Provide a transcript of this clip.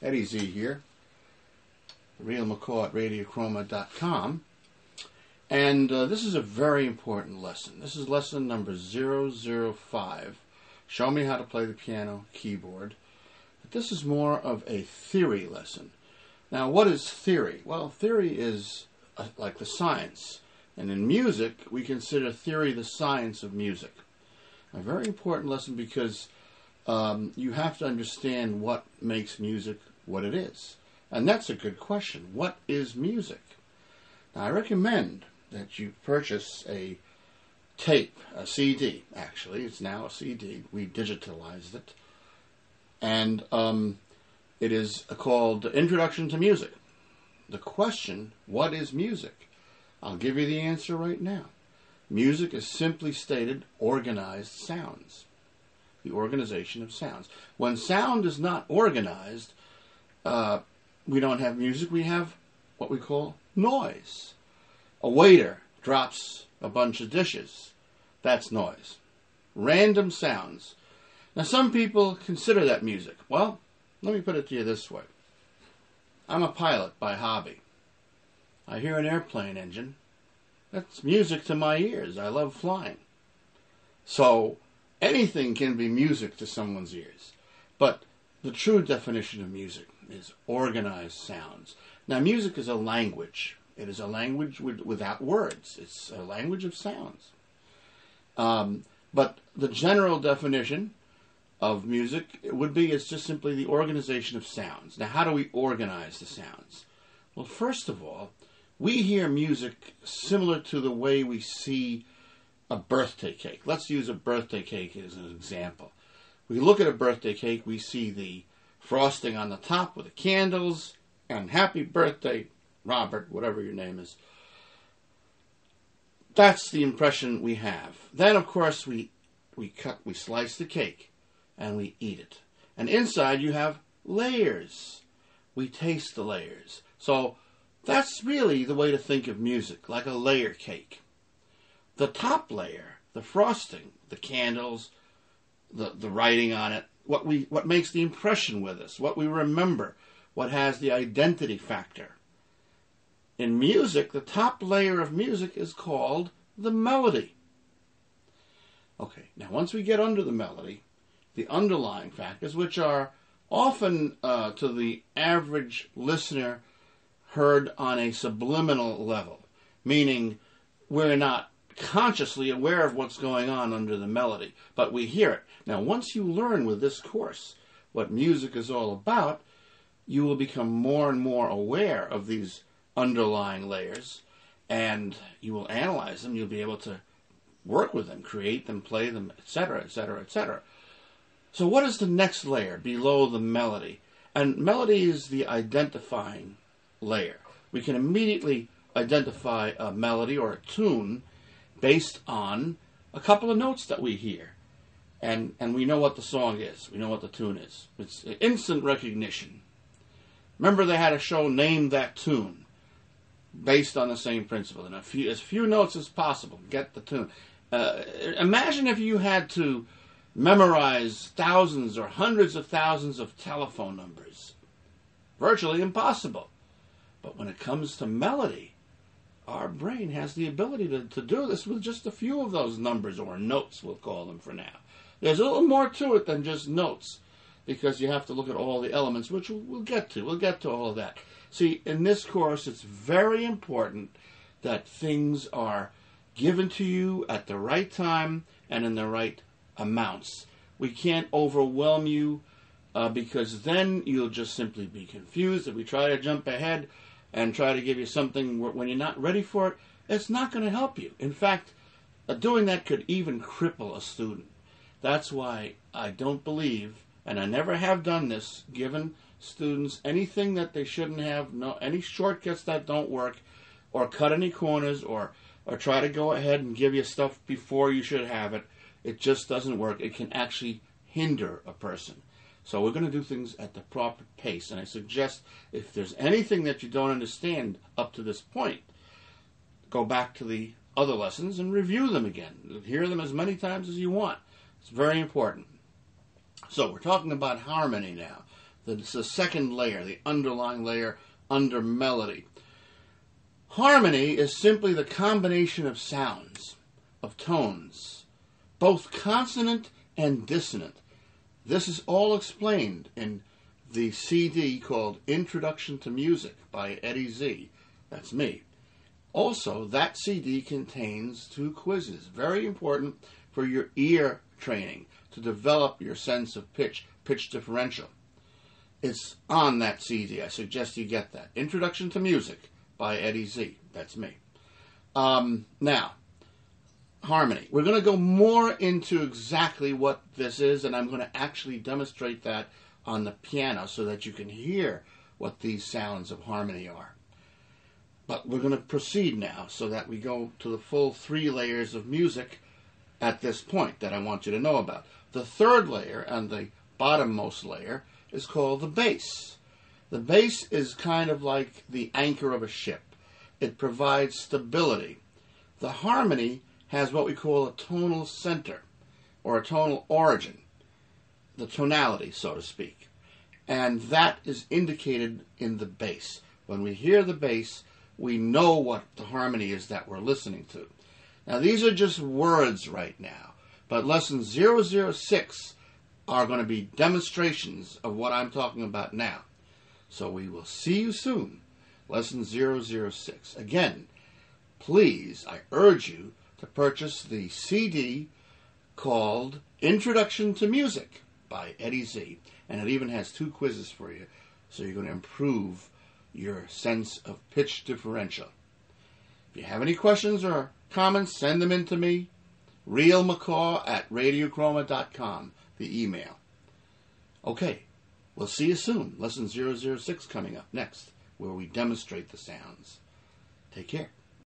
Eddie Zee here, Real McCaw at radiochroma.com. And this is a very important lesson. This is lesson number 005. Show me how to play the piano keyboard. But this is more of a theory lesson. Now, what is theory? Well, theory is like the science. And in music, we consider theory the science of music. A very important lesson because you have to understand what makes music what it is. And that's a good question. What is music? Now, I recommend that you purchase a tape, a CD, actually. It's now a CD. We digitalized it. And it is called Introduction to Music. The question, what is music? I'll give you the answer right now. Music is simply stated organized sounds. The organization of sounds. When sound is not organized, we don't have music. We have what we call noise. A waiter drops a bunch of dishes. That's noise. Random sounds. Now, some people consider that music. Well, let me put it to you this way. I'm a pilot by hobby. I hear an airplane engine. That's music to my ears. I love flying. So, anything can be music to someone's ears. But the true definition of music is organized sounds. Now, music is a language. It is a language without words. It's a language of sounds. But the general definition of music would be it's just simply the organization of sounds. Now, how do we organize the sounds? Well, first of all, we hear music similar to the way we see a birthday cake. Let's use a birthday cake as an example. We look at a birthday cake, we see the frosting on the top with the candles, and happy birthday, Robert, whatever your name is. That's the impression we have. Then, of course, we slice the cake, and we eat it. And inside you have layers. We taste the layers. So that's really the way to think of music, like a layer cake. The top layer, the frosting, the candles, the writing on it, what makes the impression with us, what we remember, what has the identity factor. In music, the top layer of music is called the melody. Okay, now once we get under the melody, the underlying factors, which are often to the average listener heard on a subliminal level, meaning we're not consciously aware of what's going on under the melody, but we hear it. Now, once you learn with this course what music is all about, you will become more and more aware of these underlying layers, and you will analyze them. You'll be able to work with them, create them, play them, etc., etc., etc. So what is the next layer below the melody? And melody is the identifying layer. We can immediately identify a melody or a tune based on a couple of notes that we hear. And we know what the song is. We know what the tune is. It's instant recognition. Remember, they had a show, Name That Tune, based on the same principle. And as few notes as possible, get the tune. Imagine if you had to memorize thousands or hundreds of thousands of telephone numbers. Virtually impossible. But when it comes to melody, our brain has the ability to do this with just a few of those numbers, or notes, we'll call them for now. There's a little more to it than just notes, because you have to look at all the elements, which we'll get to. We'll get to all of that. See, in this course, it's very important that things are given to you at the right time and in the right amounts. We can't overwhelm you because then you'll just simply be confused. If we try to jump ahead and try to give you something when you're not ready for it, it's not going to help you. In fact, doing that could even cripple a student. That's why I don't believe, and I never have done this, given students anything that they shouldn't have, any shortcuts that don't work, or cut any corners, or try to go ahead and give you stuff before you should have it. It just doesn't work. It can actually hinder a person. So we're going to do things at the proper pace. And I suggest if there's anything that you don't understand up to this point, go back to the other lessons and review them again. Hear them as many times as you want. It's very important. So we're talking about harmony now. It's the second layer, the underlying layer under melody. Harmony is simply the combination of sounds, of tones, both consonant and dissonant. This is all explained in the CD called Introduction to Music by Eddie Zee. That's me. Also, that CD contains 2 quizzes, very important for your ear training, to develop your sense of pitch differential. It's on that CD. I suggest you get that. Introduction to Music by Eddie Zee. That's me. Now, harmony. We're going to go more into exactly what this is, and I'm going to actually demonstrate that on the piano so that you can hear what these sounds of harmony are. But we're going to proceed now so that we go to the full 3 layers of music at this point that I want you to know about. The third layer, and the bottommost layer, is called the bass. The bass is kind of like the anchor of a ship. It provides stability. The harmony has what we call a tonal center, or a tonal origin, the tonality, so to speak. And that is indicated in the bass. When we hear the bass, we know what the harmony is that we're listening to. Now, these are just words right now, but lesson 006 are going to be demonstrations of what I'm talking about now. So we will see you soon. Lesson 006. Again, please, I urge you to purchase the CD called Introduction to Music by Eddie Zee. And it even has 2 quizzes for you, so you're going to improve your sense of pitch differential. If you have any questions or comments, send them in to me. realmccaw@radiochroma.com, the email. Okay, we'll see you soon. Lesson 006 coming up next, where we demonstrate the sounds. Take care.